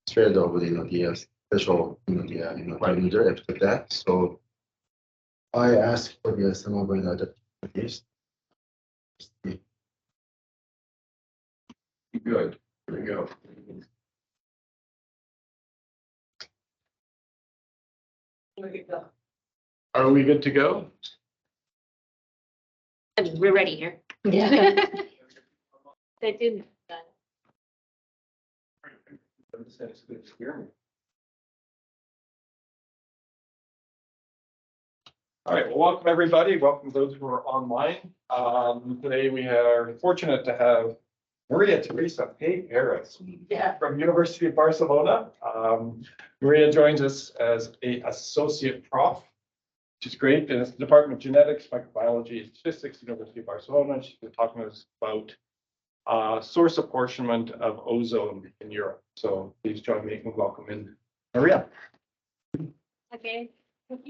thread of the special parameter after that. So I asked for the some of the this. Good. Here we go. Are we good to go? We're ready here. Yeah. They didn't. All right, well, welcome everybody. Welcome those who are online. Today we are fortunate to have María-Teresa Pay-Pérez from University of Barcelona. Maria joins us as an associate prof, which is great. And it's the Department of Genetics, Microbiology, and Statistics, University of Barcelona. She's been talking to us about source apportionment of ozone in Europe. So please join me in welcoming Maria. Okay. Thank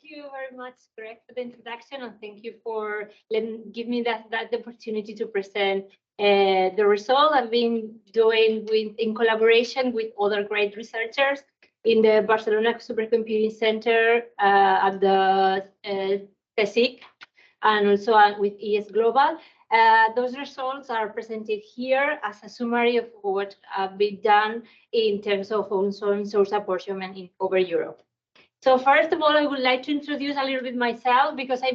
you very much, Greg, for the introduction, and thank you for giving me that opportunity to present the result I've been doing in collaboration with other great researchers in the Barcelona Supercomputing Center at the CSIC, and also with ES Global. Those results are presented here as a summary of what have been done in terms of ozone source apportionment over Europe. So first of all, I would like to introduce a little bit myself because I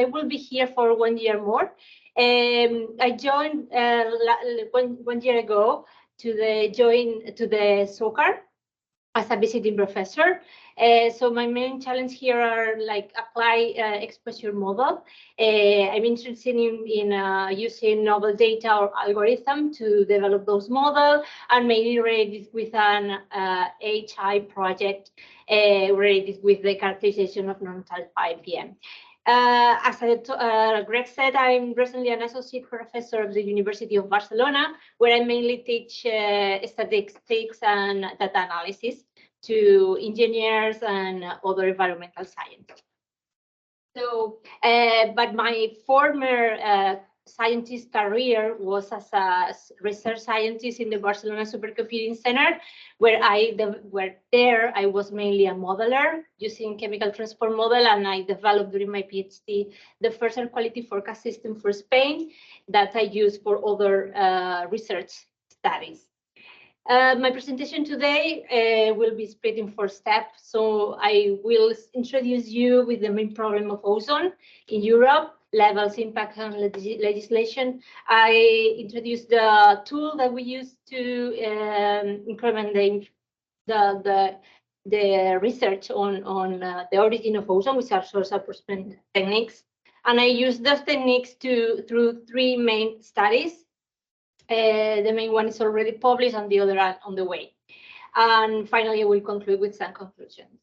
will be here for 1 year more. I joined 1 year ago to the SOCAAR as a visiting professor. So my main challenge here are like apply exposure model. I'm interested in using novel data or algorithm to develop those models, and mainly related with an HI project related with the characterization of non-type IPM. As Greg said, I'm recently an associate professor of the University of Barcelona, where I mainly teach statistics and data analysis to engineers and other environmental scientists. So, but my former scientist career was as a research scientist in the Barcelona Supercomputing Center, where I was mainly a modeler using chemical transport model, and I developed during my PhD the first air quality forecast system for Spain that I use for other research studies. My presentation today will be split in 4 steps. So I will introduce you with the main problem of ozone in Europe, levels, impact, and legislation. I introduced the tool that we use to increment the research on the origin of ozone, which are source apportionment techniques. And I use those techniques through 3 main studies. The main one is already published and the other are on the way. And finally, I will conclude with some conclusions.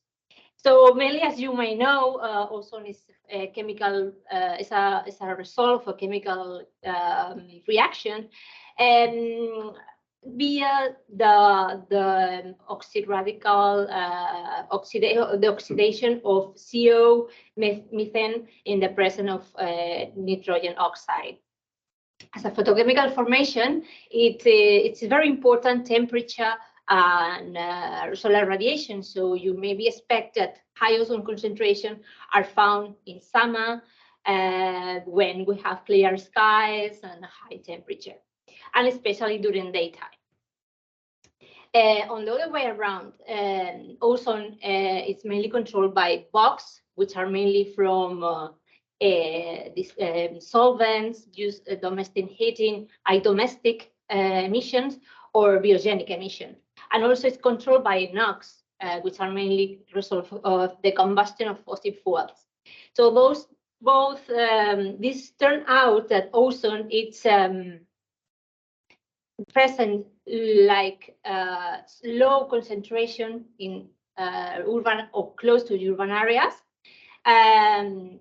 So mainly, as you may know, ozone is a chemical, is a result of a chemical reaction, and via the oxidation of CO, methane in the presence of nitrogen oxide. As a photochemical formation, it's a very important temperature and solar radiation. So you maybe expect that high ozone concentration are found in summer when we have clear skies and high temperature, and especially during daytime. On the other way around, ozone is mainly controlled by bugs, which are mainly from these solvents, used domestic heating, domestic emissions, or biogenic emission. And also it's controlled by NOx, which are mainly result of the combustion of fossil fuels. So this turn out that ozone it's present like low concentration in urban or close to urban areas, and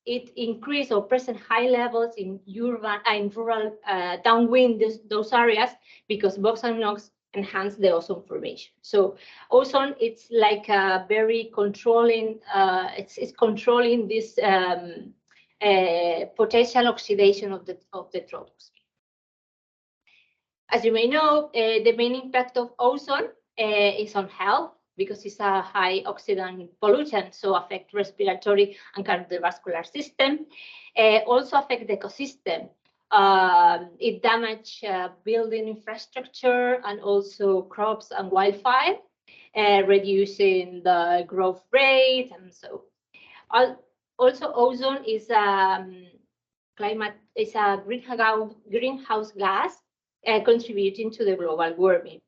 it increased or present high levels in urban and rural downwind those areas because bugs and NOx enhance the ozone formation. So ozone, it's like a very controlling, it's controlling this potential oxidation of the troposphere. As you may know, the main impact of ozone is on health because it's a high oxidant pollutant, so affect respiratory and cardiovascular system. Also affect the ecosystem. It damage building infrastructure and also crops and wildfire, reducing the growth rate and so. Also, ozone is a greenhouse gas contributing to the global warming.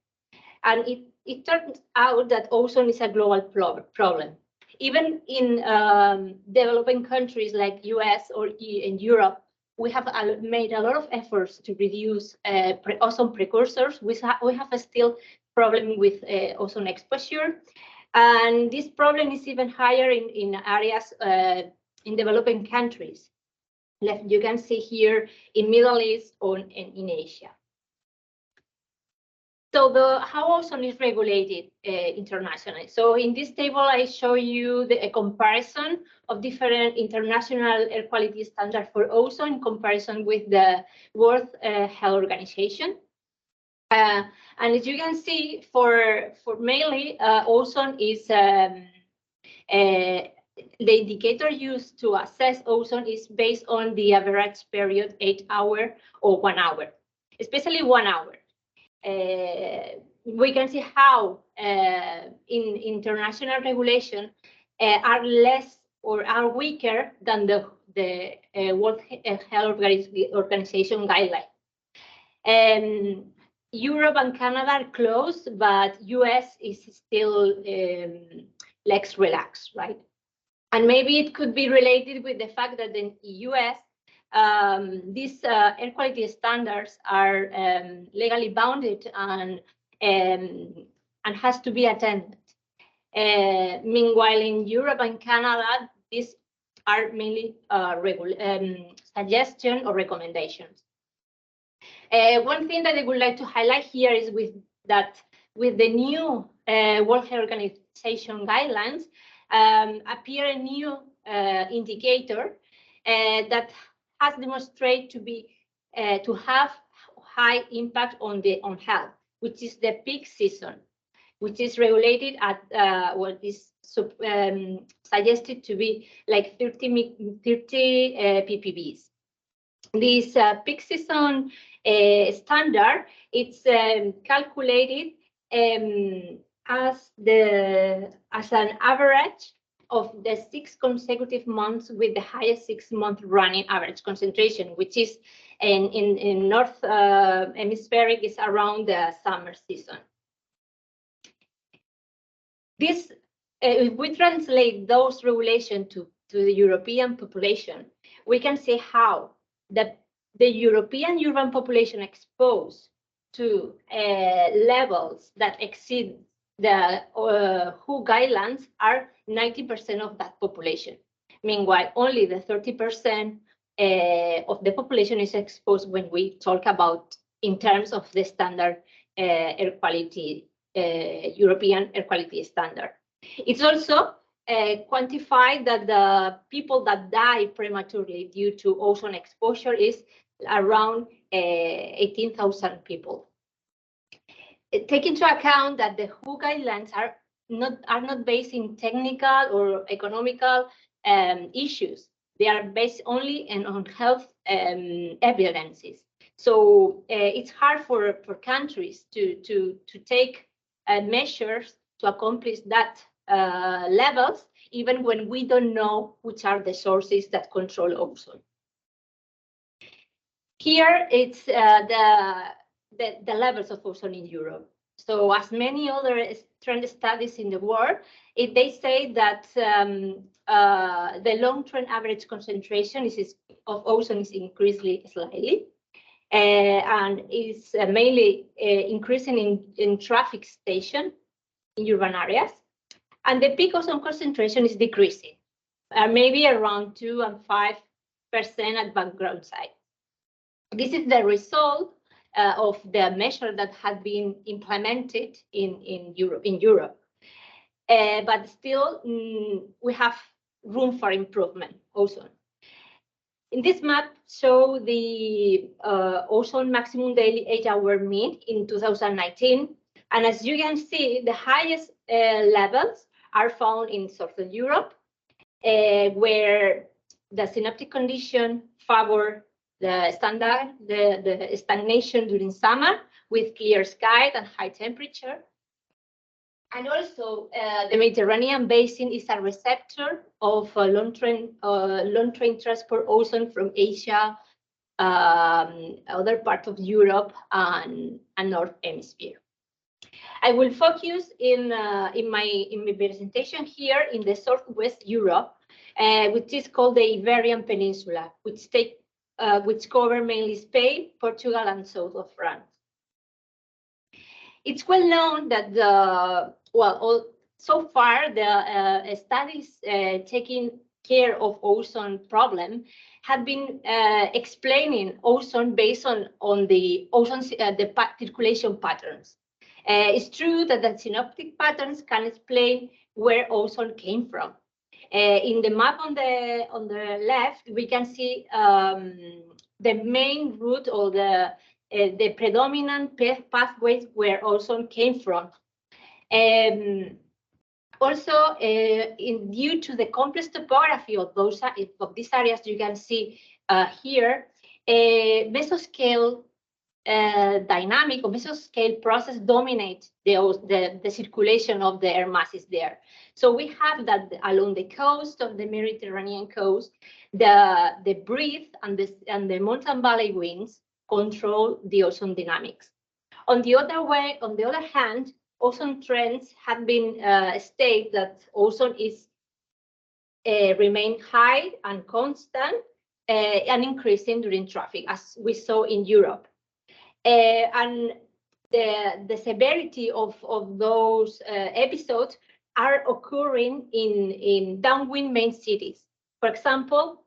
And it turns out that ozone is a global problem. Even in developing countries like US or in Europe, we have made a lot of efforts to reduce ozone precursors. We have a still problem with ozone exposure. And this problem is even higher in areas in developing countries. You can see here in Middle East or in Asia. So how ozone is regulated internationally. So in this table, I show you a comparison of different international air quality standards for ozone in comparison with the World Health Organization. And as you can see, for mainly ozone is the indicator used to assess ozone is based on the average period 8 hours or 1 hour, especially 1 hour. We can see how in international regulation are less or are weaker than the World Health Organization guideline. Europe and Canada are close, but US is still less relaxed, right? And maybe it could be related with the fact that in the US, these air quality standards are legally bounded and has to be attended. Meanwhile, in Europe and Canada, these are mainly suggestions or recommendations. One thing that I would like to highlight here is with the new World Health Organization guidelines, appear a new indicator that has demonstrated to have high impact on health, which is the peak season, which is regulated at what is suggested to be like 30 ppbs. This peak season standard, it's calculated as an average of the 6 consecutive months with the highest 6-month running average concentration, which is in North Hemispheric is around the summer season. This, if we translate those regulations to the European population, we can see how the European urban population exposed to levels that exceed the WHO guidelines are 90% of that population. Meanwhile, only the 30% of the population is exposed when we talk about in terms of the standard air quality, European air quality standard. It's also quantified that the people that die prematurely due to ozone exposure is around 18,000 people. Take into account that the WHO guidelines are not based in technical or economical issues. They are based only on health evidences. So it's hard for countries to take measures to accomplish that levels, even when we don't know which are the sources that control ozone. Here it's the levels of ozone in Europe. So as many other trend studies in the world, they say that the long-term average concentration of ozone is increasing slightly, and is mainly increasing in traffic station in urban areas. And the peak ozone concentration is decreasing, maybe around 2 and 5% at background site. This is the result of the measure that had been implemented in Europe. But still, we have room for improvement also. In this map, show the ozone maximum daily 8-hour mean in 2019. And as you can see, the highest levels are found in Southern Europe, where the synoptic condition favor the standard, the stagnation during summer with clear sky and high temperature. And also, the Mediterranean basin is a receptor of long train transport ozone from Asia, other parts of Europe, and North Hemisphere. I will focus in my presentation here in the Southwest Europe, which is called the Iberian Peninsula, which cover mainly Spain, Portugal, and south of France. It's well known that so far the studies taking care of ozone problem have been explaining ozone based on the ozone circulation patterns. It's true that the synoptic patterns can explain where ozone came from. In the map on the left, we can see the main route or the predominant pathways where ozone came from. Also, due to the complex topography of these areas, you can see here, mesoscale dynamic or mesoscale process dominate the circulation of the air masses there. So we have that along the coast of the Mediterranean coast, the breeze and the mountain valley winds control the ozone dynamics. On the other hand, ozone trends have been stated that ozone is remain high and constant and increasing during traffic, as we saw in Europe. And the severity of those episodes are occurring in downwind main cities. For example,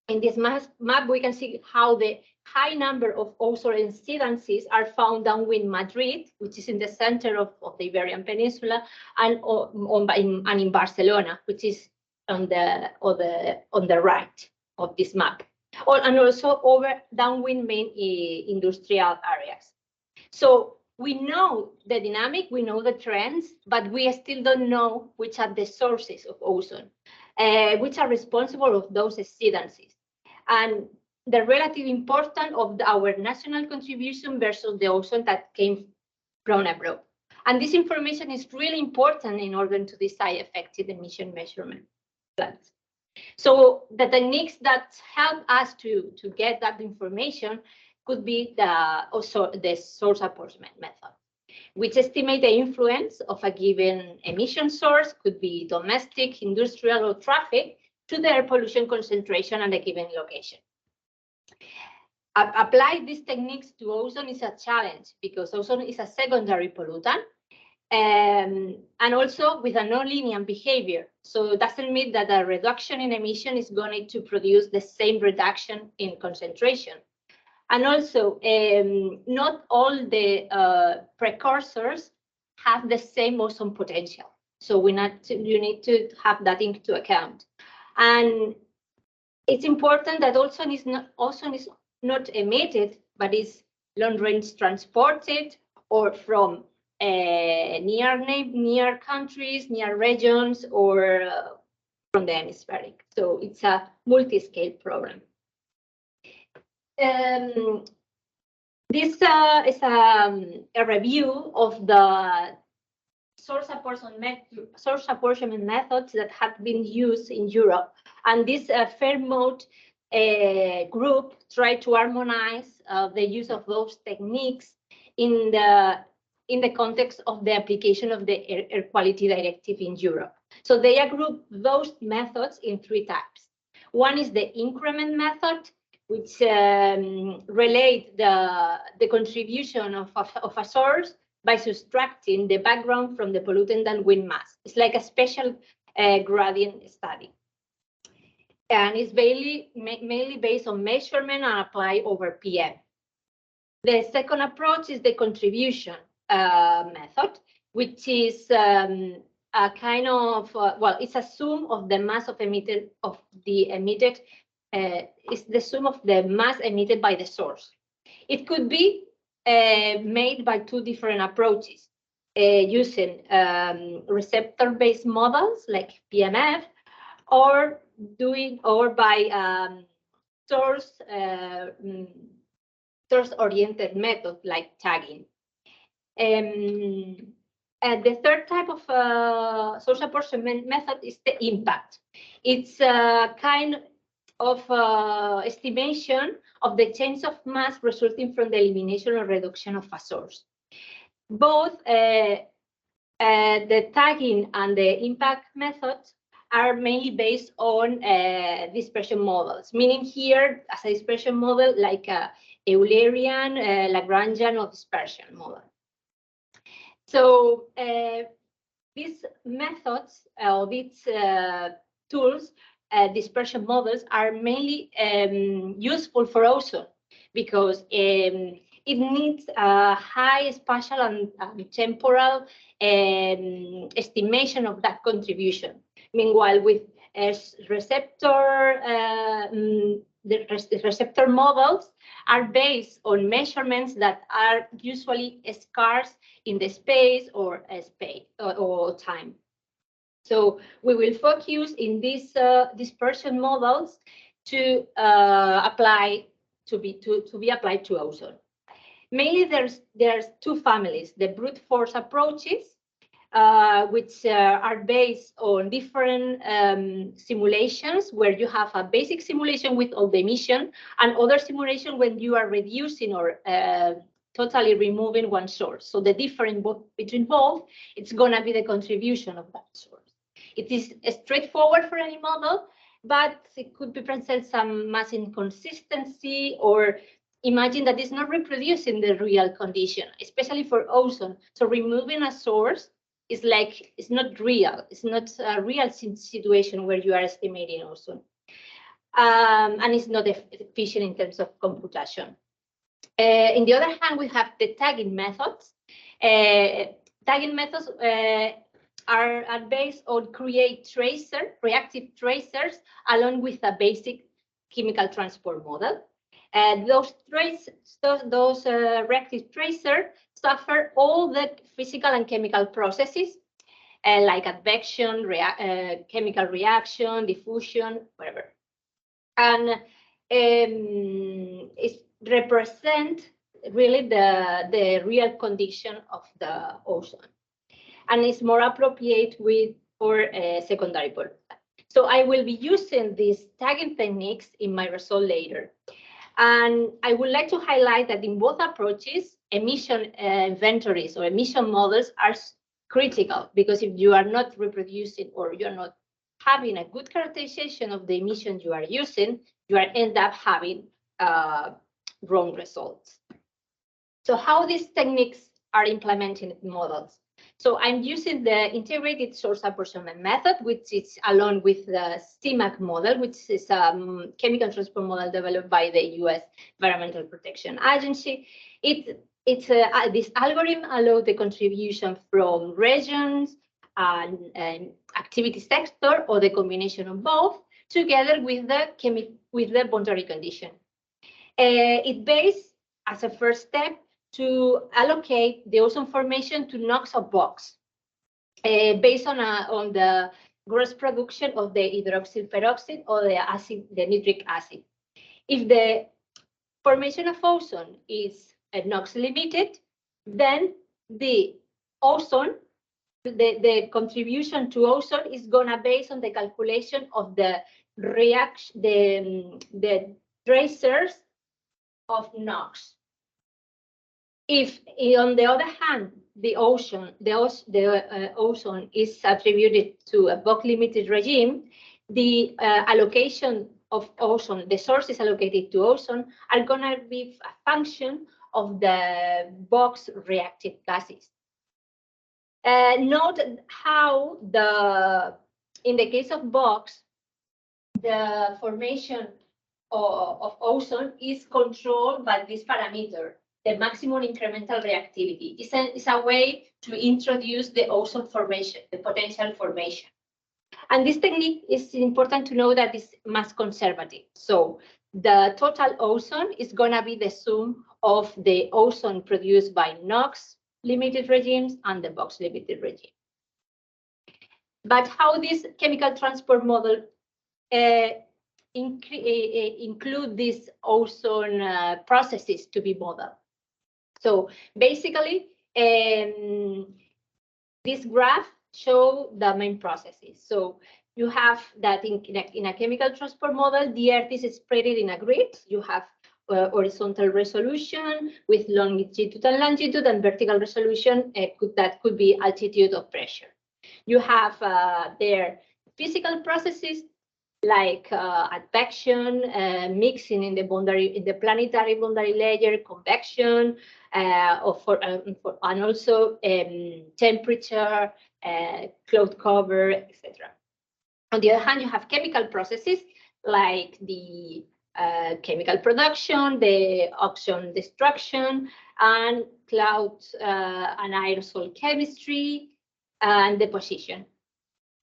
in this map, we can see how the high number of ozone incidences are found downwind Madrid, which is in the center of the Iberian Peninsula, and in Barcelona, which is on the right of this map. And also over downwind main industrial areas. So we know the dynamic, we know the trends, but we still don't know which are the sources of ozone, which are responsible of those incidences, and the relative importance of our national contribution versus the ozone that came from abroad. And this information is really important in order to decide effective emission measurement plans. So the techniques that help us to get that information could be the source apportionment method, which estimate the influence of a given emission source, could be domestic, industrial, or traffic, to the air pollution concentration at a given location. Apply these techniques to ozone is a challenge because ozone is a secondary pollutant, and also with a nonlinear behavior. So it doesn't mean that a reduction in emission is going to produce the same reduction in concentration. And also, not all the precursors have the same ozone potential. So you need to have that into account. And it's important that ozone is not emitted, but is long range transported or from near countries, near regions, or from the hemispheric. So it's a multi-scale problem. This is a review of the source apportionment methods that have been used in Europe. And this fair mode group tried to harmonize the use of those techniques in the context of the application of the Air Quality Directive in Europe. So they group those methods in 3 types. One is the increment method, which relate the contribution of a source by subtracting the background from the pollutant and wind mass. It's like a special gradient study. And it's mainly based on measurement and apply over PM. The second approach is the contribution method, which is a kind of, it's a sum of the mass of the emitted is the sum of the mass emitted by the source. It could be made by two different approaches, using receptor-based models like PMF, or by source-oriented method like tagging. The third type of source apportionment method is the impact. It's a kind of estimation of the change of mass resulting from the elimination or reduction of a source. Both the tagging and the impact methods are mainly based on dispersion models, meaning here as a dispersion model like a Eulerian, Lagrangian, or dispersion model. So these methods, these tools, dispersion models are mainly useful for ozone because it needs a high spatial and temporal estimation of that contribution. Meanwhile, with the receptor models are based on measurements that are usually scarce in the space or time. So we will focus in these dispersion models to be applied to ozone. Mainly, there's two families: the brute force approaches, which are based on different simulations, where you have a basic simulation with all the emission, and other simulation when you are reducing or totally removing one source. So the difference between both, it's gonna be the contribution of that source. It is straightforward for any model, but it could be present some mass inconsistency, or imagine that it's not reproducing the real condition, especially for ozone. So removing a source is like, it's not real. It's not a real situation where you are estimating ozone. And it's not efficient in terms of computation. On the other hand, we have the tagging methods. Tagging methods are based on reactive tracers, along with a basic chemical transport model. Those reactive tracers suffer all the physical and chemical processes, like advection, chemical reaction, diffusion, whatever. And it represents really the real condition of the ozone, and it's more appropriate for secondary polar. So I will be using these tagging techniques in my result later. And I would like to highlight that in both approaches, emission inventories or emission models are critical, because if you are not reproducing or you're not having a good characterization of the emissions you are using, you end up having wrong results. So how these techniques are implemented in models? So I'm using the integrated source apportionment method, which is along with the CMAC model, which is a chemical transport model developed by the US Environmental Protection Agency. This algorithm allows the contribution from regions and activity sector, or the combination of both, together with the boundary condition. It based as a first step to allocate the ozone formation to NOx of box, based on the gross production of the hydroxyl peroxide or the nitric acid. If the formation of ozone is NOx limited, then the ozone, the contribution to ozone is gonna based on the calculation of the reaction, the tracers of NOx. If, on the other hand, the ozone is attributed to a box-limited regime, the allocation of ozone, the sources allocated to ozone, are going to be a function of the box reactive gases. Note how in the case of box, the formation of ozone is controlled by this parameter, the maximum incremental reactivity. It's a way to introduce the ozone formation, the potential formation. And this technique is important to know that it's mass conservative. So the total ozone is going to be the sum of the ozone produced by NOx limited regimes and the box limited regime. But how this chemical transport model include these ozone processes to be modeled? So basically, this graph show the main processes. So you have that in a chemical transport model, the Earth is spread in a grid. You have horizontal resolution with longitude and longitude, and vertical resolution that could be altitude of pressure. You have their physical processes like advection, mixing in the planetary boundary layer, convection, and also temperature, cloud cover, etc. On the other hand, you have chemical processes like the chemical production, the oxygen destruction, and cloud and aerosol chemistry, and deposition.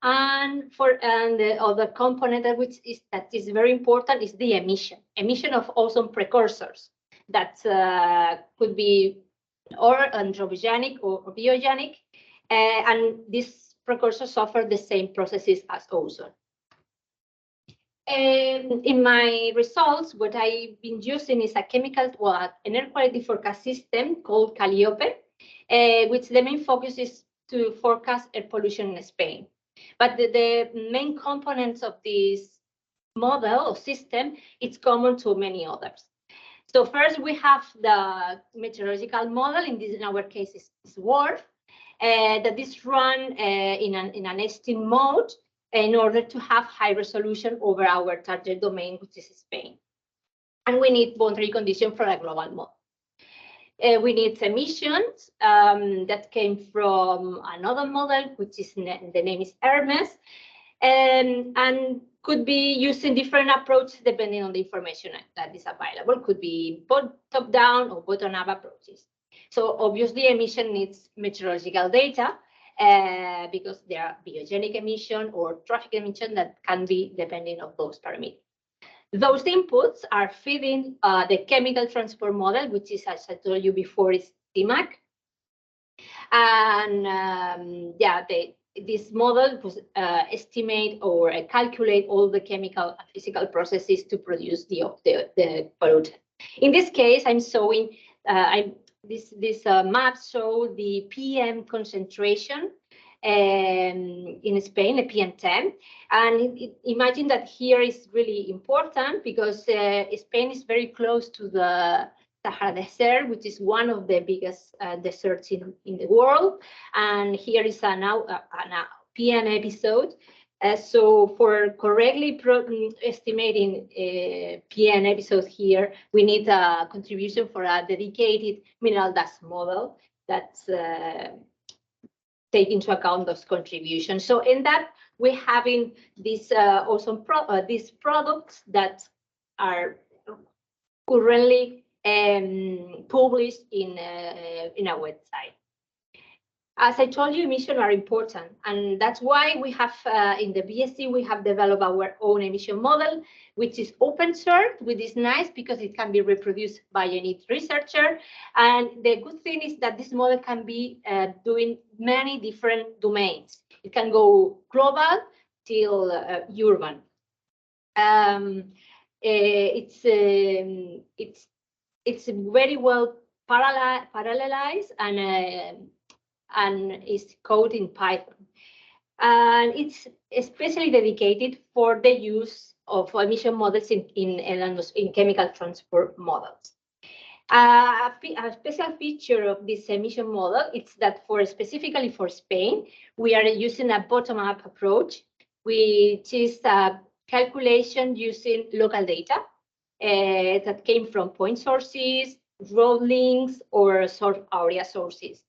And the other component that is very important is the emission of ozone precursors that could be or anthropogenic or biogenic, and these precursors offer the same processes as ozone. In my results, what I've been using is an air quality forecast system called Calliope, which the main focus is to forecast air pollution in Spain. But the main components of this model or system, it's common to many others. So first we have the meteorological model, in our case is WRF, that is run in an estimate mode in order to have high resolution over our target domain, which is Spain. And we need boundary condition for a global model. We need emissions that came from another model, which is the name is Hermes, and could be used in different approaches depending on the information that is available. Could be top-down or bottom-up approaches. So obviously, emission needs meteorological data because there are biogenic emission or traffic emission that can be depending on those parameters. Those inputs are feeding the chemical transport model, which is, as I told you before, is TMAC. And this model was estimate or calculate all the chemical and physical processes to produce the pollutant. In this case, I'm showing this maps show the PM concentration in Spain, the PM10. And imagine that here is really important because Spain is very close to the Sahara Desert, which is one of the biggest deserts in the world. And here is a PM episode. So for correctly estimating PM episodes here, we need a contribution for a dedicated mineral dust model that's take into account those contributions. So in that, we're having these these products that are currently published in our website. As I told you, emissions are important, and that's why we have in the BSc we have developed our own emission model, which is open source, which is nice because it can be reproduced by any researcher. And the good thing is that this model can be doing many different domains. It can go global till urban. It's very well parallelized and is code in Python. And it's especially dedicated for the use of emission models in chemical transport models. A special feature of this emission model is that specifically for Spain, we are using a bottom-up approach, which is a calculation using local data that came from point sources, road links, or sort area sources.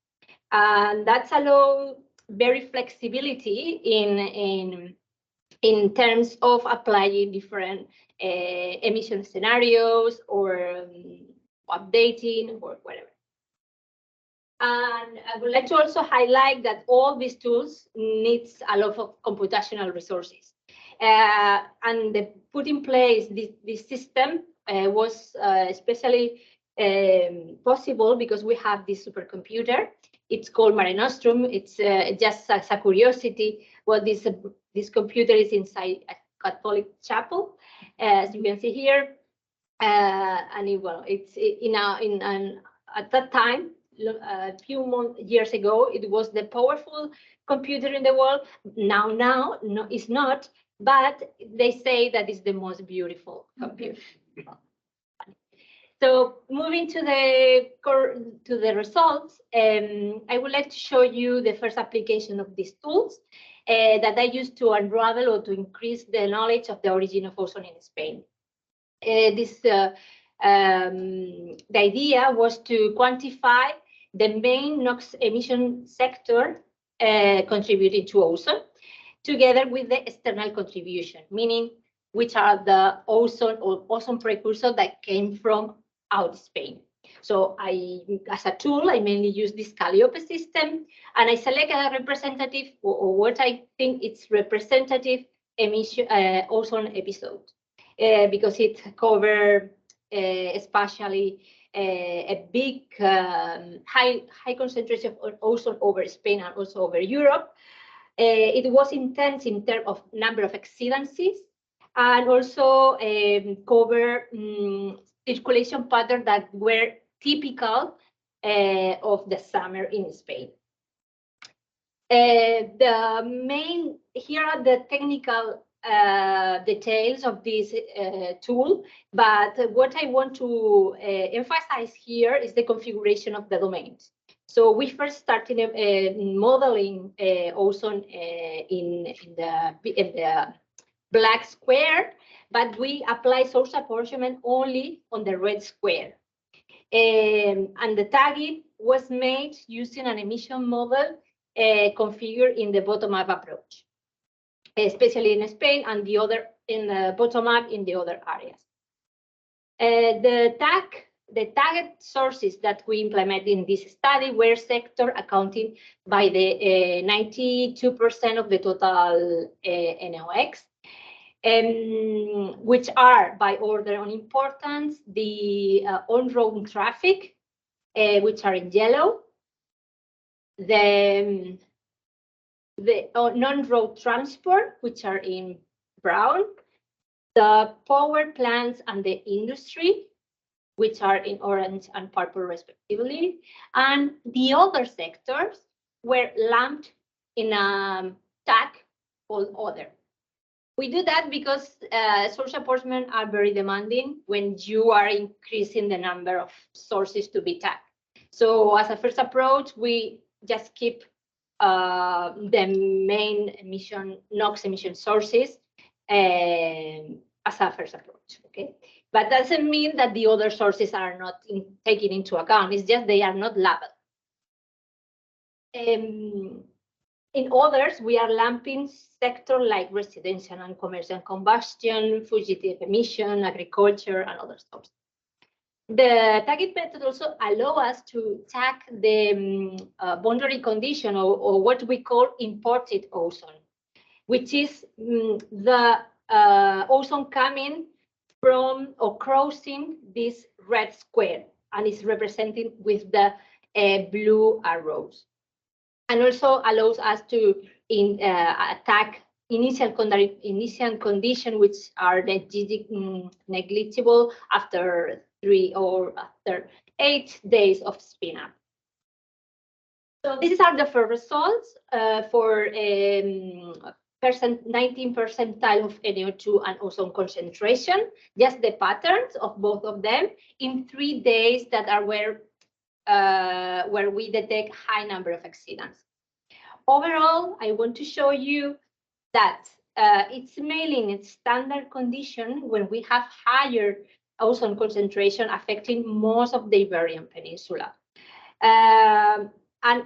And that's allow very flexibility in terms of applying different emission scenarios or updating or whatever. And I would like to also highlight that all these tools needs a lot of computational resources. And the put in place this system was especially possible because we have this supercomputer. It's called Mare Nostrum. It's just as a curiosity. Well, this computer is inside a Catholic chapel, as you can see here. And it's at that time, a few years ago, it was the powerful computer in the world. Now, no, it's not. But they say that it's the most beautiful computer. So moving to the results, I would like to show you the first application of these tools that I used to unravel or to increase the knowledge of the origin of ozone in Spain. The idea was to quantify the main NOx emission sector contributing to ozone, together with the external contribution, meaning which are the ozone or ozone precursor that came from out Spain. So as a tool, I mainly use this Calliope system, and I select a representative or what I think it's representative emission ozone episode because it covers especially a big high concentration of ozone over Spain and also over Europe. It was intense in terms of number of exceedances and also cover circulation patterns that were typical of the summer in Spain. Here are the technical details of this tool, but what I want to emphasize here is the configuration of the domains. So we first started modeling ozone in the black square, but we apply source apportionment only on the red square. And the tagging was made using an emission model configured in the bottom-up approach, especially in Spain, and the other in the bottom-up in the other areas. The tagged sources that we implement in this study were sector accounting by the 92% of the total NOx, which are by order on importance, the on-road traffic, which are in yellow, the non-road transport, which are in brown, the power plants and the industry, which are in orange and purple respectively, and the other sectors were lumped in a tag called other. We do that because source apportionment are very demanding when you are increasing the number of sources to be tagged. So as a first approach, we just keep the main emission, NOx emission sources as a first approach, okay? But doesn't mean that the other sources are not taken into account. It's just they are not labeled. In others, we are lumping sector like residential and commercial combustion, fugitive emission, agriculture, and other sources. The tagging method also allows us to tag the boundary condition or what we call imported ozone, which is the ozone coming from or crossing this red square and is represented with the blue arrows. And also allows us to attack initial condition, which are negligible after 3 or after 8 days of spin up. So these are the first results for 19 percentile of NO2 and ozone concentration, just the patterns of both of them in 3 days that are where we detect high number of exceedance. Overall, I want to show you that it's mainly in standard condition when we have higher ozone concentration affecting most of the Iberian Peninsula. And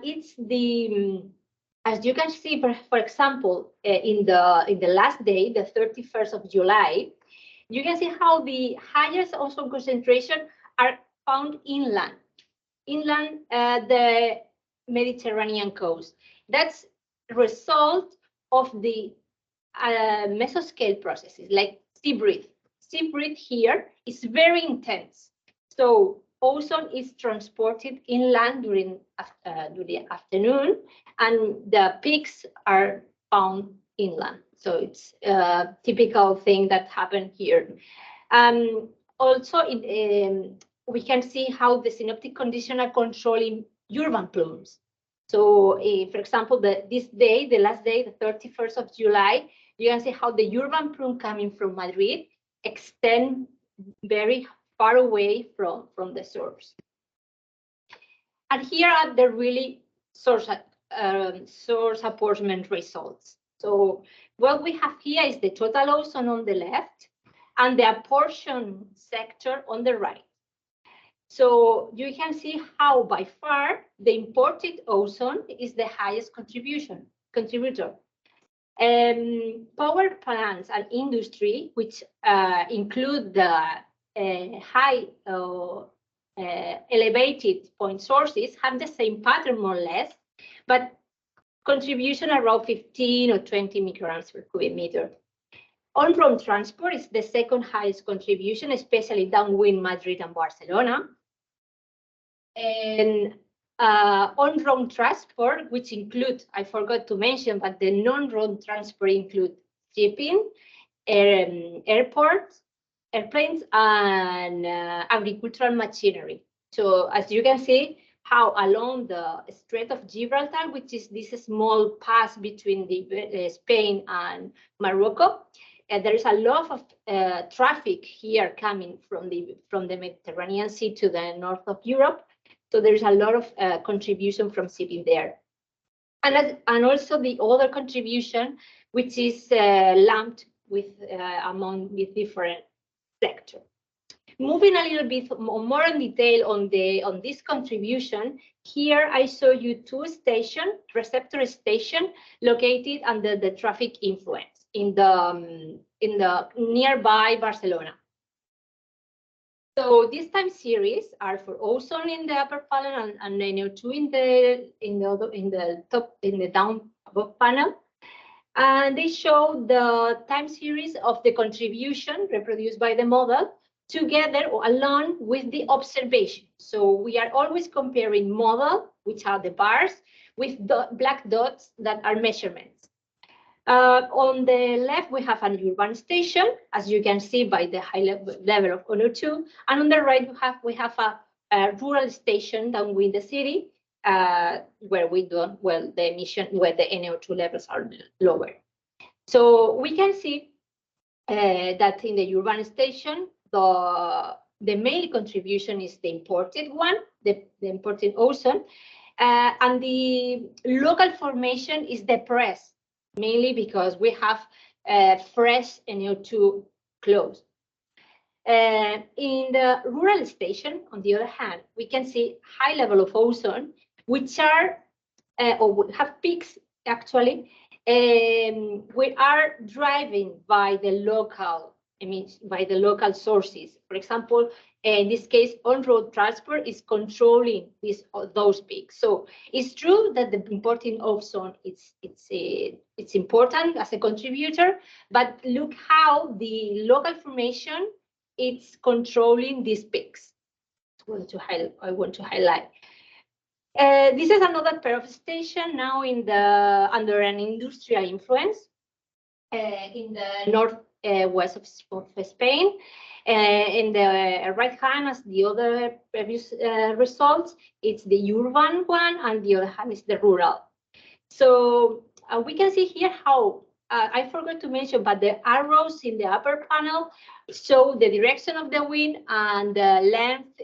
it's as you can see, for example, in the last day, the 31st of July, you can see how the highest ozone concentration are found inland. Inland, the Mediterranean coast. That's a result of the mesoscale processes like sea breeze. Sea breeze here is very intense. So ozone is transported inland during the afternoon, and the peaks are found inland. So it's a typical thing that happened here. Also, we can see how the synoptic conditions are controlling urban plumes. So, for example, this day, the last day, the 31st of July, you can see how the urban plume coming from Madrid extend very far away from the source. And here are the really source apportionment results. So what we have here is the total ozone on the left and the apportion sector on the right. So you can see how by far the imported ozone is the highest contributor. Power plants and industry, which include the high elevated point sources, have the same pattern more or less, but contribution around 15 or 20 micrograms per cubic meter. On-road transport is the second highest contribution, especially downwind Madrid and Barcelona. And on-road transport, which include, I forgot to mention, but the non-road transport include shipping, airports, airplanes, and agricultural machinery. So as you can see, how along the Strait of Gibraltar, which is this small pass between Spain and Morocco, there is a lot of traffic here coming from the Mediterranean Sea to the north of Europe. So there's a lot of contribution from shipping there. And also the other contribution, which is lumped with among with different sectors. Moving a little bit more in detail on this contribution, here I show you two receptor stations located under the traffic influence in the nearby Barcelona. So this time series are for ozone in the upper panel and NO2 in the down above panel, and they show the time series of the contribution reproduced by the model together or along with the observation. So we are always comparing model, which are the bars, with the black dots that are measurements. On the left, we have an urban station, as you can see by the high level of NO2. And on the right, we have a rural station downwind the city, where the NO2 levels are lower. So we can see that in the urban station, the main contribution is the imported one, the imported ozone, and the local formation is depressed, mainly because we have fresh NO2 close. In the rural station, on the other hand, we can see high level of ozone, which are or have peaks actually. We are driving by the local sources. For example, in this case, on-road transport is controlling those peaks. So it's true that the importing ozone it's important as a contributor, but look how the local formation is controlling these peaks. I want to highlight. This is another pair of station now under an industrial influence in the northwest of Spain. In the right hand, as the other previous results, it's the urban one, and the other hand is the rural. So we can see here how I forgot to mention, but the arrows in the upper panel show the direction of the wind and the length,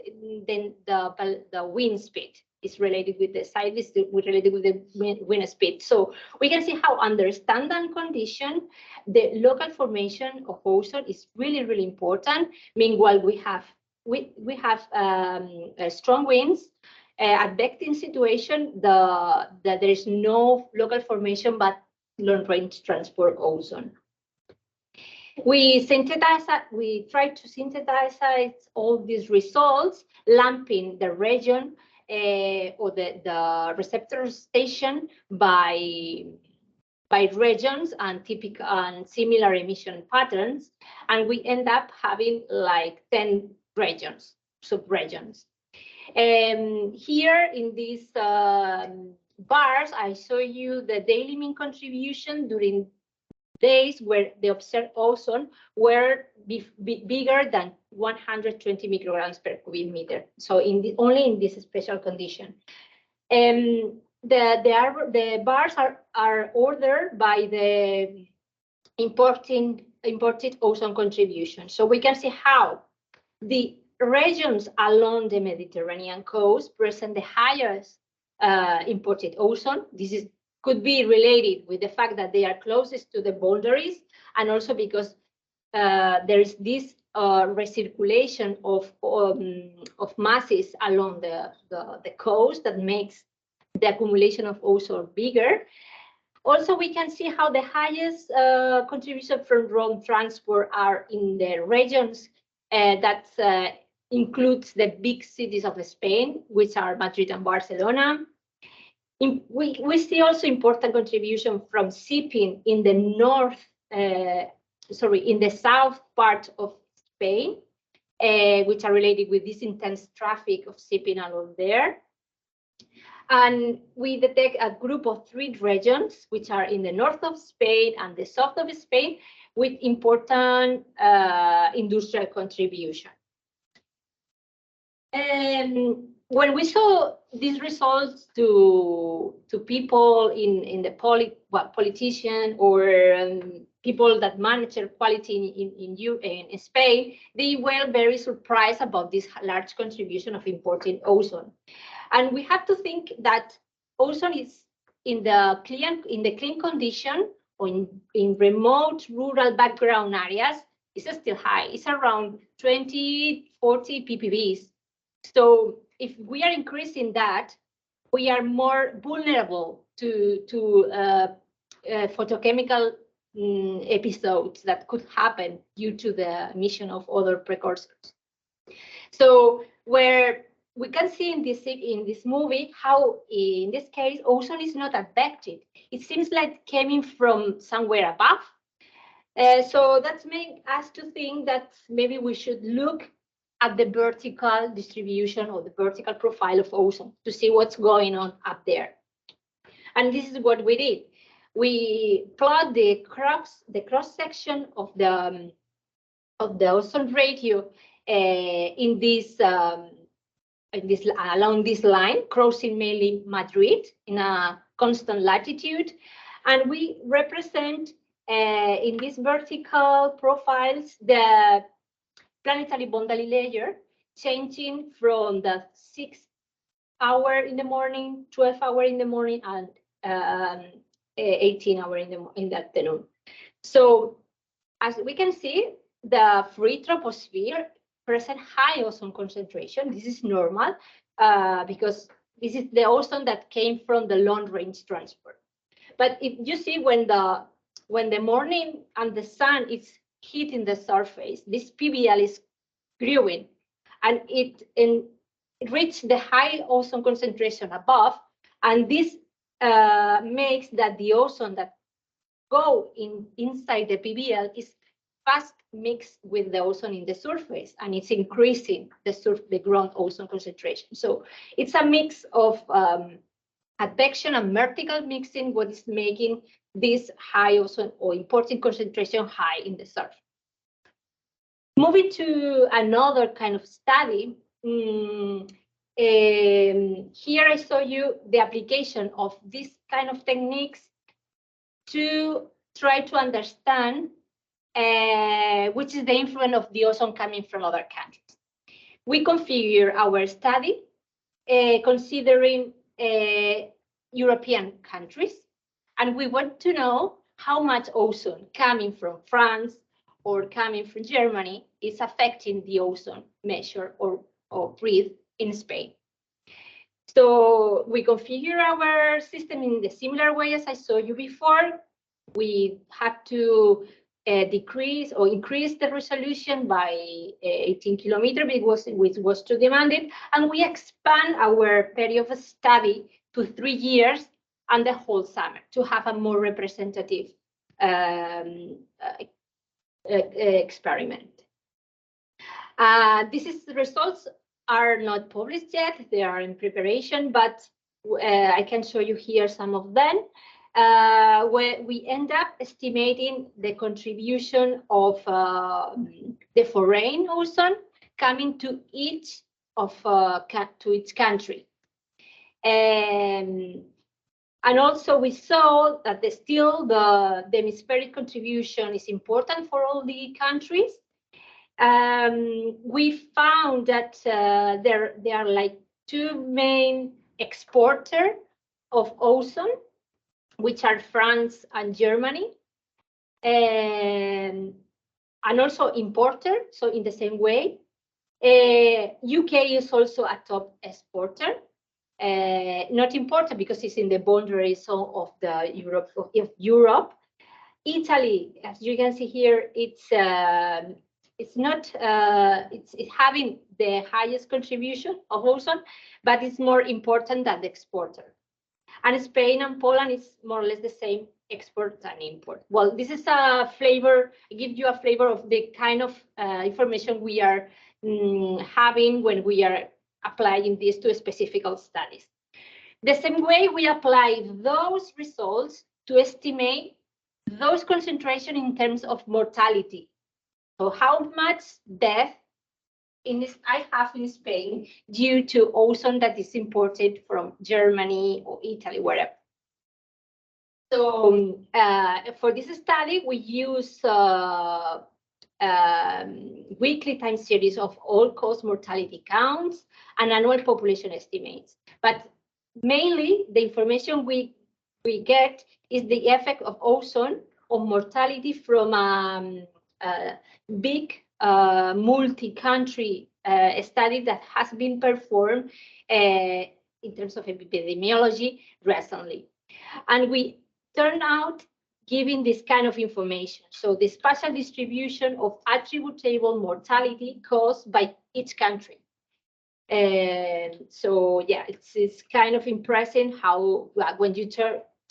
then the wind speed is related with the side, is related with the wind speed. So we can see how under standard condition, the local formation of ozone is really, really important. Meanwhile, we have strong winds. At Bectin situation, that there is no local formation, but long-range transport ozone. We try to synthesize all these results, lumping the region or the receptor station by regions and typical and similar emission patterns, and we end up having like 10 regions, subregions. Here in these bars, I show you the daily mean contribution during days where the observed ozone were bigger than 120 micrograms per cubic meter. So only in this special condition. The bars are ordered by the imported ozone contribution. So we can see how the regions along the Mediterranean coast present the highest imported ozone. This could be related with the fact that they are closest to the boundaries, and also because there is this recirculation of masses along the coast that makes the accumulation of ozone bigger. Also, we can see how the highest contribution from road transport are in the regions that includes the big cities of Spain, which are Madrid and Barcelona. We see also important contribution from shipping in the in the south part of Spain, which are related with this intense traffic of shipping along there. And we detect a group of 3 regions, which are in the north of Spain and the south of Spain, with important industrial contribution. When we saw these results to people in the politician or people that manage air quality in Spain, they were very surprised about this large contribution of imported ozone. And we have to think that ozone is in the clean condition or in remote rural background areas is still high. It's around 20, 40 ppbs. So if we are increasing that, we are more vulnerable to photochemical episodes that could happen due to the emission of other precursors. So where we can see in this movie how, in this case, ozone is not affected. It seems like coming from somewhere above. So that makes us to think that maybe we should look at the vertical distribution or the vertical profile of ozone to see what's going on up there. And this is what we did. We plot the cross section of the ozone radio in this along this line, crossing mainly Madrid in a constant latitude, and we represent in these vertical profiles the planetary boundary layer changing from the 6-hour in the morning, 12-hour in the morning, and 18-hour in the afternoon. So as we can see, the free troposphere present high ozone concentration. This is normal because this is the ozone that came from the long range transport. But if you see when the morning and the sun is hitting the surface, this PBL is growing, and it reached the high ozone concentration above, and this makes that the ozone that go inside the PBL is fast mixed with the ozone in the surface, and it's increasing the ground ozone concentration. So it's a mix of advection and vertical mixing, what is making this high ozone or imported concentration high in the surface. Moving to another kind of study, here I show you the application of this kind of techniques to try to understand which is the influence of the ozone coming from other countries. We configure our study considering European countries, and we want to know how much ozone coming from France or coming from Germany is affecting the ozone measure or breathe in Spain. So we configure our system in the similar way as I showed you before. We have to decrease or increase the resolution by 18 kilometers, which was too demanded, and we expand our period of study to 3 years and the whole summer to have a more representative experiment. The results are not published yet, they are in preparation, but I can show you here some of them. Where we end up estimating the contribution of the foreign ozone coming to each country. And also we saw that the hemispheric contribution is important for all the countries. We found that there are like 2 main exporters of ozone, which are France and Germany, and also importer. So in the same way, UK is also a top exporter, not importer because it's in the boundary zone of Europe. Italy, as you can see here, it's having the highest contribution of ozone, but it's more important than the exporter. And Spain and Poland is more or less the same, export and import. Well, this is a flavor, gives you a flavor of the kind of information we are having when we are applying this to specific studies. The same way we apply those results to estimate those concentration in terms of mortality. So how much death I have in Spain due to ozone that is imported from Germany or Italy, wherever. So for this study, we use weekly time series of all-cause mortality counts and annual population estimates. But mainly, the information we get is the effect of ozone on mortality from a big multi-country study that has been performed in terms of epidemiology recently. And we turn out giving this kind of information. So the spatial distribution of attributable mortality caused by each country. So yeah, it's kind of impressive how when you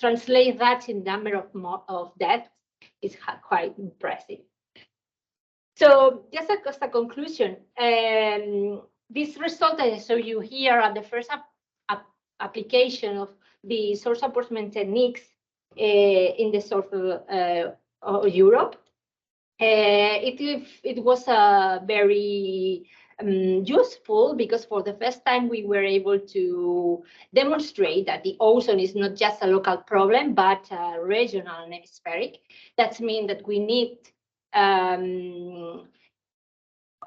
translate that in number of deaths, it's quite impressive. So just as a conclusion, this result that I show you here at the first application of the source apportionment techniques in the south of Europe, it was very useful because for the first time we were able to demonstrate that the ozone is not just a local problem, but regional and hemispheric. That means that we need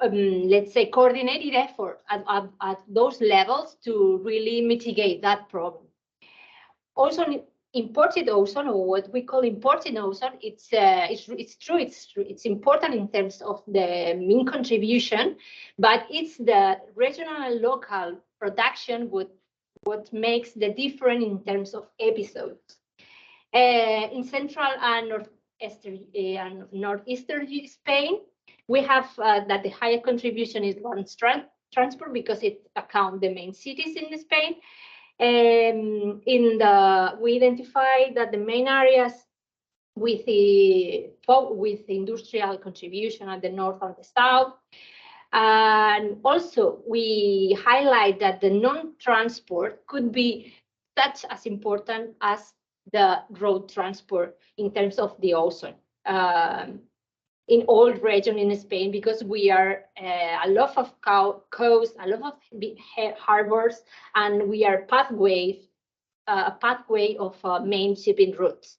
let's say, coordinated effort at those levels to really mitigate that problem. Also, imported ozone, or what we call imported ozone, it's true. It's important in terms of the mean contribution, but it's the regional and local production what makes the difference in terms of episodes. In central and northeastern Spain, we have that the higher contribution is land transport because it accounts the main cities in Spain. We identify that the main areas with the industrial contribution at the north and the south. And also we highlight that the non-transport could be such as important as the road transport in terms of the ozone in all regions in Spain, because we are a lot of coast, a lot of big harbors, and we are a pathway of main shipping routes.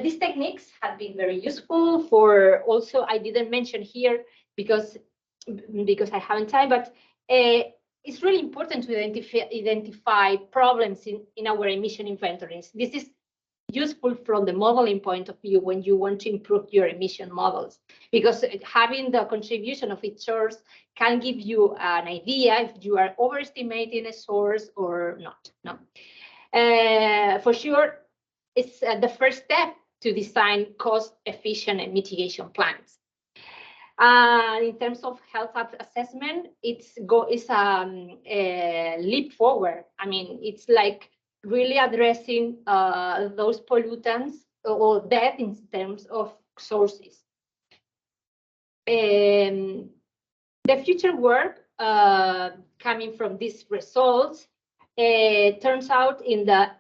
These techniques have been very useful for also, I didn't mention here because I haven't time, but it's really important to identify problems in our emission inventories. This is useful from the modeling point of view when you want to improve your emission models, because having the contribution of each source can give you an idea if you are overestimating a source or not. No, for sure, it's the first step to design cost-efficient mitigation plans. In terms of health assessment, it's a leap forward. I mean, it's like really addressing those pollutants or death in terms of sources. The future work coming from these results turns out in the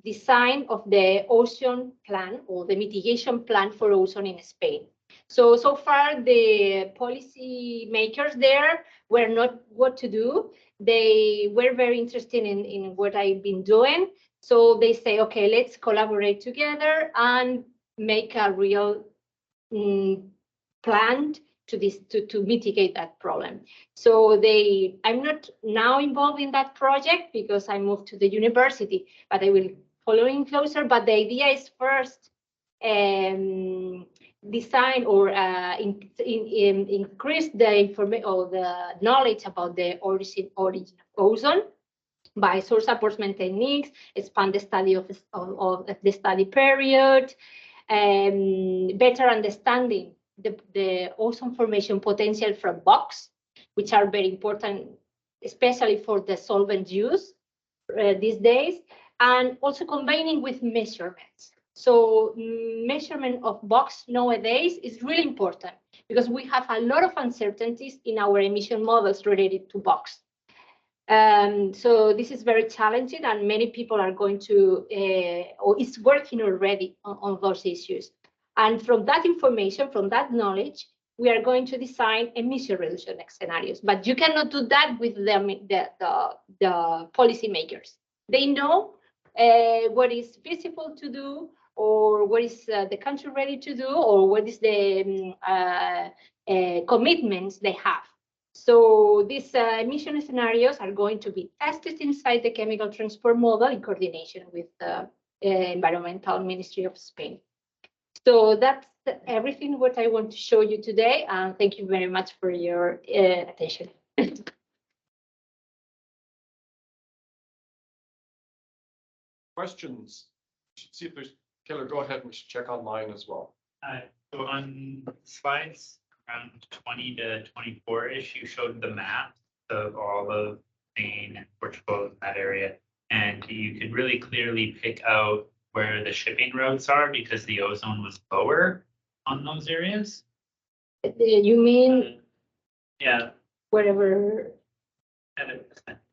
design of the ozone plan or the mitigation plan for ozone in Spain. So far, the policy makers there were not what to do. They were very interested in what I've been doing. So they say, okay, let's collaborate together and make a real plan to mitigate that problem. So I'm not now involved in that project because I moved to the university, but I will follow in closer. But the idea is first design or increase the information or the knowledge about the origin of ozone by source apportionment techniques, expand the study of the study period, better understanding the ozone formation potential from box, which are very important, especially for the solvent use these days, and also combining with measurements. So measurement of box nowadays is really important because we have a lot of uncertainties in our emission models related to box. So this is very challenging, and many people are going to, or is working already on those issues. And from that information, from that knowledge, we are going to design emission reduction scenarios. But you cannot do that with the policymakers. They know what is feasible to do, or what is the country ready to do, or what is the commitments they have. So these emission scenarios are going to be tested inside the chemical transport model in coordination with the Environmental Ministry of Spain. So that's everything what I want to show you today. And thank you very much for your attention. Questions? See if there's, Taylor, go ahead and we should check online as well. So on slides around 20 to 24-ish, you showed the map of all of Spain and Portugal in that area. And you could really clearly pick out where the shipping routes are because the ozone was lower on those areas. You mean Yeah. wherever?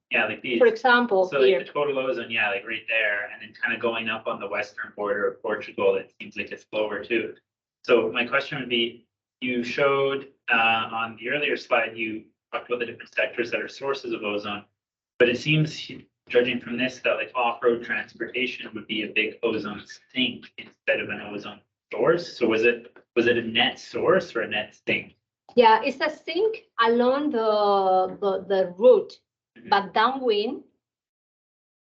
Yeah, like these. For example, So here. like the total ozone, yeah, like right there, and then kind of going up on the western border of Portugal, it seems like it's lower too. So my question would be, you showed on the earlier slide, you talked about the different sectors that are sources of ozone, but it seems, judging from this, that like off-road transportation would be a big ozone sink instead of an ozone source. So was it a net source or a net sink? Yeah, it's a sink along the route, but downwind,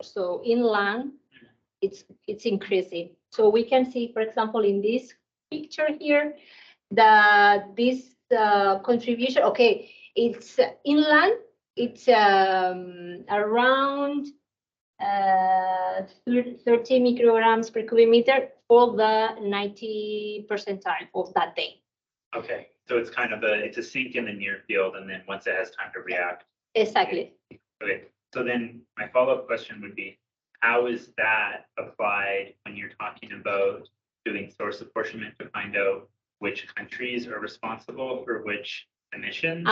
so inland, it's increasing. So we can see, for example, in this picture here, that this contribution, okay, it's inland, it's around 30 micrograms per cubic meter for the 90 percentile of that day. Okay, so it's kind of it's a sink in the near field, and then once it has time to react. Exactly. Okay, so then my follow-up question would be, how is that applied when you're talking about doing source apportionment to find out which countries are responsible for which emissions?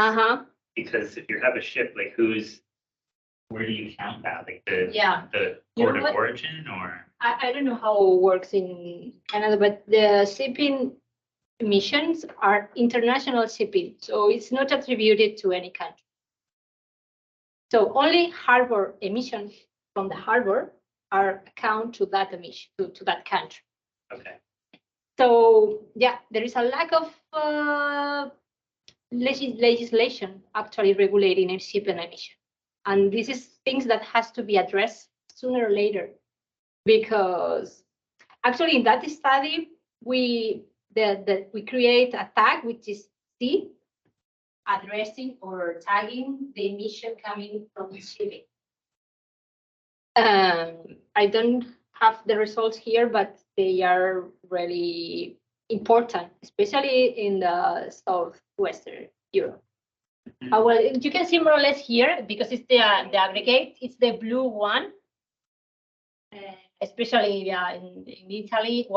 Because if you have a ship, like where do you count that? Like the port of origin, or? I don't know how it works in Canada, but the shipping emissions are international shipping, so it's not attributed to any country. So only harbor emissions from the harbor are account to that emission to that country. Okay. So yeah, there is a lack of legislation actually regulating shipping emission, and this is things that has to be addressed sooner or later, because actually in that study we create a tag which is C, addressing or tagging the emission coming from shipping. I don't have the results here, but they are really important, especially in the southwestern Europe. Well, you can see more or less here because it's the aggregate. It's the blue one, especially in Italy.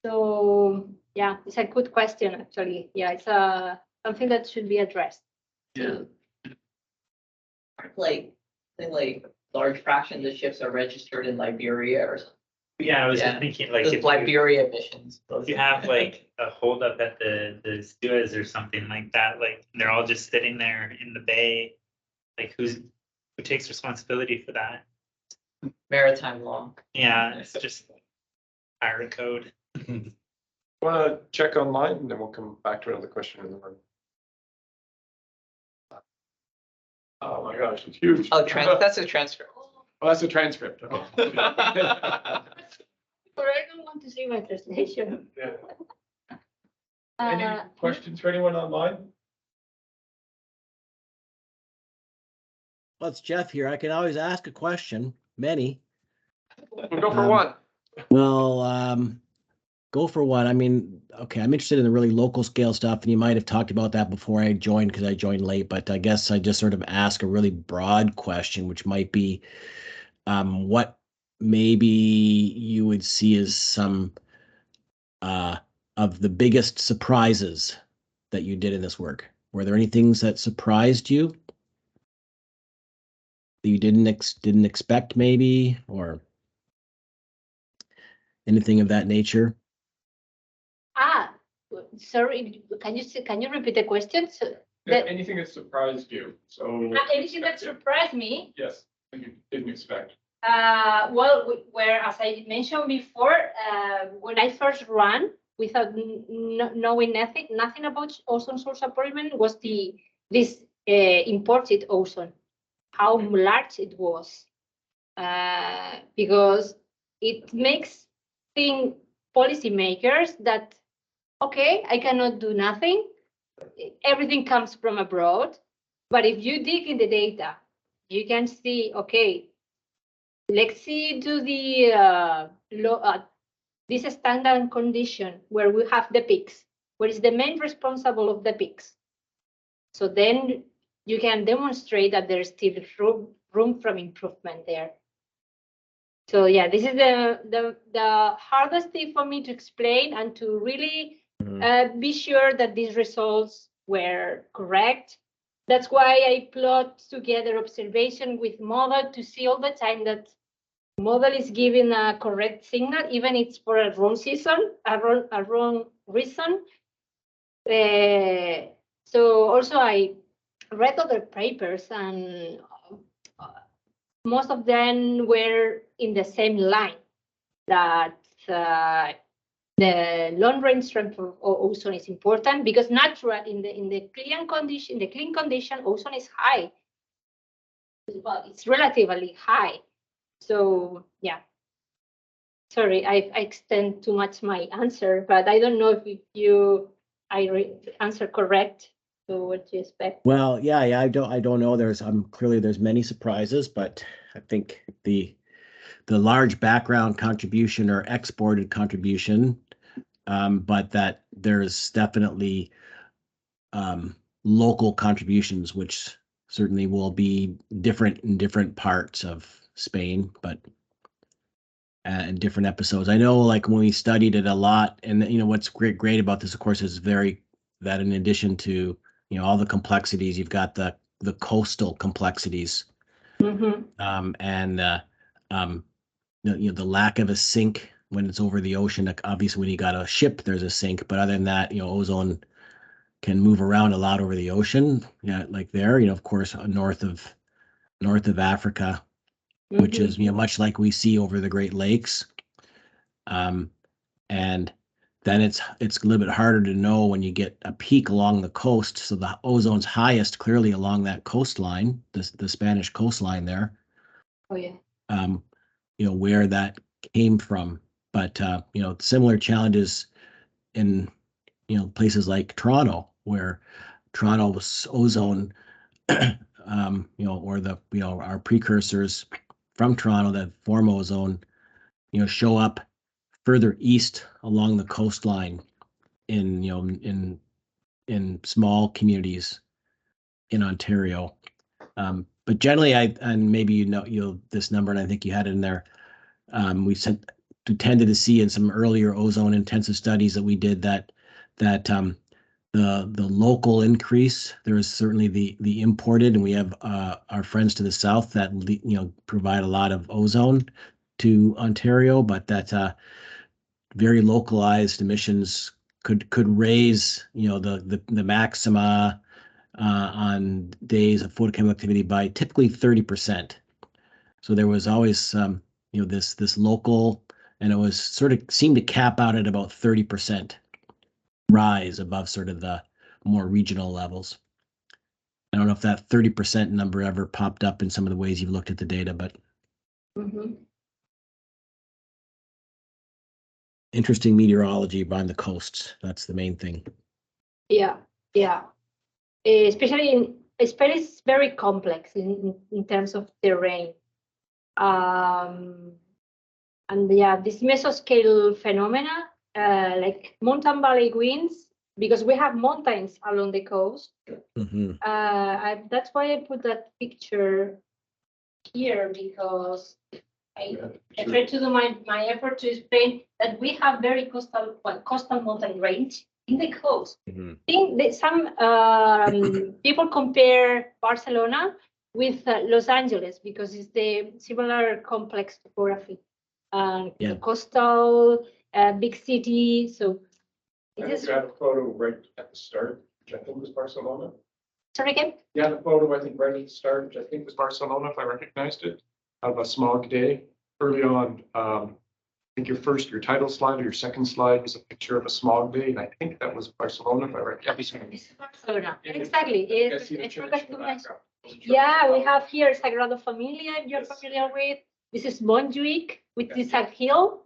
So yeah, it's a good question actually. Yeah, it's something that should be addressed. Yeah. Like large fraction of the ships are registered in Liberia or something. Yeah, I was Yeah. just thinking like The if Liberia missions. you have like a holdup at the Suez or something like that, like they're all just sitting there in the bay, like who takes responsibility for that? Maritime law. Yeah, it's just pirate code. Want to check online and then we'll come back to another question in the room. Oh my gosh, it's huge. Oh, that's a transcript. Oh, that's a transcript. Okay. But I don't want to see my translation. Yeah. Any questions for anyone online? Well, it's Jeff here. I can always ask a question, many. We'll go for one. Well, go for one. I mean, okay, I'm interested in the really local scale stuff, and you might have talked about that before I joined because I joined late, but I guess I just sort of ask a really broad question, which might be what maybe you would see as some of the biggest surprises that you did in this work. Were there any things that surprised you that you didn't expect maybe, or anything of that nature? Sorry, can you repeat the question? So Anything that surprised you? So anything that surprised me? yes, you didn't expect. Well, where as I mentioned before, when I first ran without knowing nothing about ozone source apportionment was this imported ozone, how large it was, because it makes think policymakers that okay, I cannot do nothing. Everything comes from abroad, but if you dig in the data, you can see okay. Let's see to the this standard condition where we have the peaks. What is the main responsible of the peaks? So then you can demonstrate that there's still room from improvement there. So yeah, this is the hardest thing for me to explain and to really be sure that these results were correct. That's why I plot together observation with model to see all the time that model is giving a correct signal, even it's for a wrong season, a wrong reason. So also I read other papers and most of them were in the same line that the long range strength of ozone is important because natural in the clean condition, ozone is high. Well, it's relatively high. So yeah, sorry, I extend too much my answer, but I don't know if I answer correct to what you expect. Well, yeah, I don't know. There's clearly there's many surprises, but I think the large background contribution or exported contribution, but that there's definitely local contributions, which certainly will be different in different parts of Spain, but in different episodes. I know, like when we studied it a lot, and you know what's great about this, of course, is that in addition to all the complexities, you've got the coastal complexities, and the lack of a sink when it's over the ocean. Like obviously, when you got a ship, there's a sink, but other than that, ozone can move around a lot over the ocean. Yeah, like there, of course, north of Africa, which is much like we see over the Great Lakes, and then it's a little bit harder to know when you get a peak along the coast. So the ozone's highest clearly along that coastline, the Spanish coastline there. Oh yeah. Where that came from, but similar challenges in places like Toronto, where Toronto's ozone, or our precursors from Toronto that form ozone, show up further east along the coastline in, in small communities in Ontario. But generally, and maybe you'll this number, and I think you had it in there. We tended to see in some earlier ozone intensive studies that we did that the local increase, there is certainly the imported, and we have our friends to the south that provide a lot of ozone to Ontario, but that very localized emissions could raise the maxima on days of photochemical activity by typically 30%. So there was always this local, and it was sort of seemed to cap out at about 30% rise above sort of the more regional levels. I don't know if that 30% number ever popped up in some of the ways you've looked at the data, but interesting meteorology on the coasts. That's the main thing. Yeah. Especially it's very complex in terms of terrain. And yeah, this mesoscale phenomena, like mountain valley winds, because we have mountains along the coast. That's why I put that picture here, because I try to do my effort to explain that we have very coastal mountain range in the coast. I think that some people compare Barcelona with Los Angeles because it's the similar complex topography. The coastal, big city. So I think you had a photo right at the start, which I think was Barcelona. Sorry again? You had a photo, I think, right at the start, which I think was Barcelona, if I recognized it, of a smog day early on. I think your title slide or your second slide was a picture of a smog day, and I think that was Barcelona, if I recognize it. It's Barcelona, exactly. I see the church in the background. Yeah, we have here Sagrada Familia, if you're familiar with. This is Montjuic, which is a hill.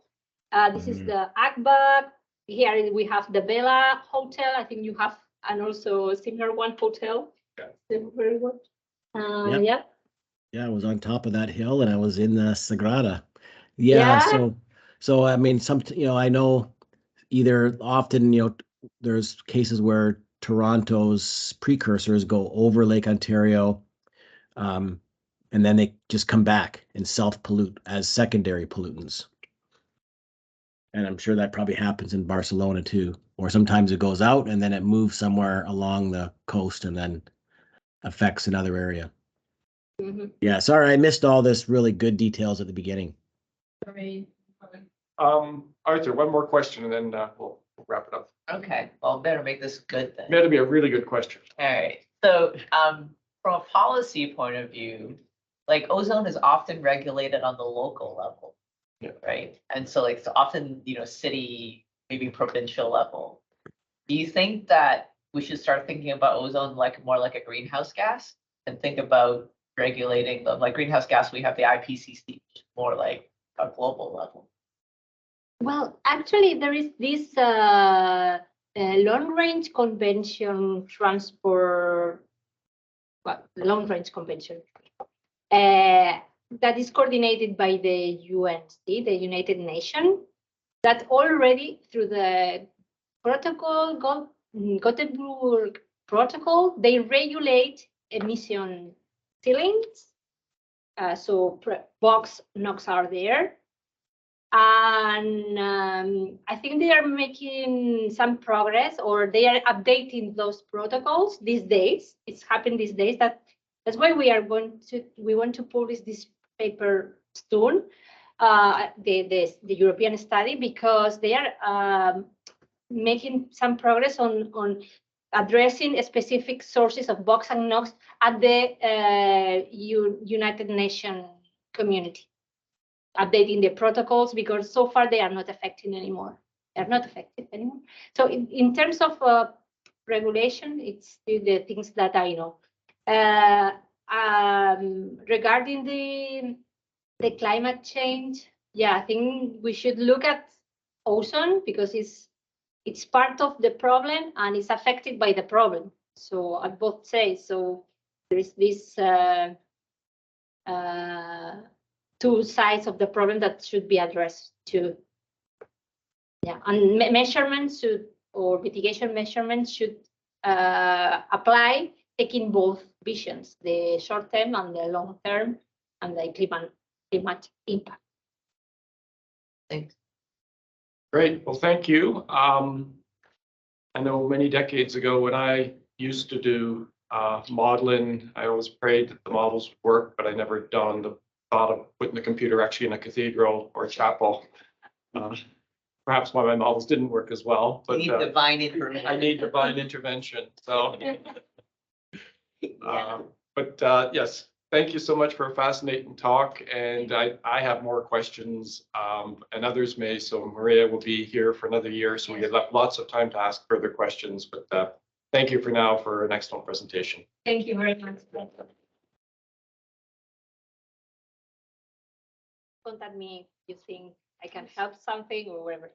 This is the Akbak. Here we have the Vela Hotel. I think you have, and also a similar one hotel. Very good. Yeah. Yeah, I was on top of that hill, and I was in the Sagrada. Yeah. So I mean, I know either often, there's cases where Toronto's precursors go over Lake Ontario, and then they just come back and self-pollute as secondary pollutants. And I'm sure that probably happens in Barcelona too, or sometimes it goes out and then it moves somewhere along the coast and then affects another area. Yeah, sorry, I missed all this really good details at the beginning. Sorry. Arthur, one more question and then we'll wrap it up. Okay, well, better make this good then. Better be a really good question. All right, so from a policy point of view, like ozone is often regulated on the local level. Right. And so like often, city, maybe provincial level. Do you think that we should start thinking about ozone more like a greenhouse gas and think about regulating them? Like greenhouse gas, we have the IPCC, more like a global level. Well, actually, there is this long-range convention long-range convention. That is coordinated by the UNC, the United Nations, that already through the Gothenburg Protocol, they regulate emission ceilings. So box NOx are there. And I think they are making some progress, or they are updating those protocols these days. It's happened these days. That's why we want to publish this paper soon, the European study, because they are making some progress on addressing specific sources of box and NOx at the United Nations community, updating the protocols, because so far they are not effective anymore. They're not effective anymore. So in terms of regulation, it's the things that I know. Regarding the climate change, I think we should look at ozone because it's part of the problem and it's affected by the problem. So at both sides. So there is this two sides of the problem that should be addressed too. Yeah, and measurements should, or mitigation measurements should apply, taking both visions, the short term and the long term, and the climate impact. Thanks. Great, well, thank you. I know many decades ago when I used to do modeling, I always prayed that the models would work, but I never done the thought of putting the computer actually in a cathedral or a chapel. Perhaps why my models didn't work as well, You but need divine intervention. I need divine intervention, so. Yes, thank you so much for a fascinating talk, and I have more questions, and others may, so Maria will be here for another year, so we get lots of time to ask further questions, but thank you for now for an excellent presentation. Thank you very much. Contact me if you think I can help something or whatever.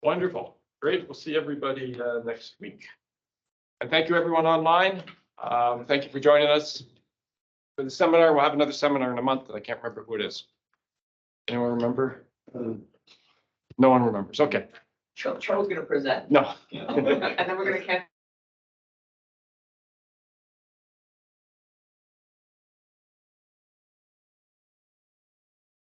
Wonderful, great, we'll see everybody next week. And thank you everyone online. Thank you for joining us for the seminar. We'll have another seminar in a month, and I can't remember who it is. Anyone remember? No one remembers, okay. Charles gonna present. No. And then we're gonna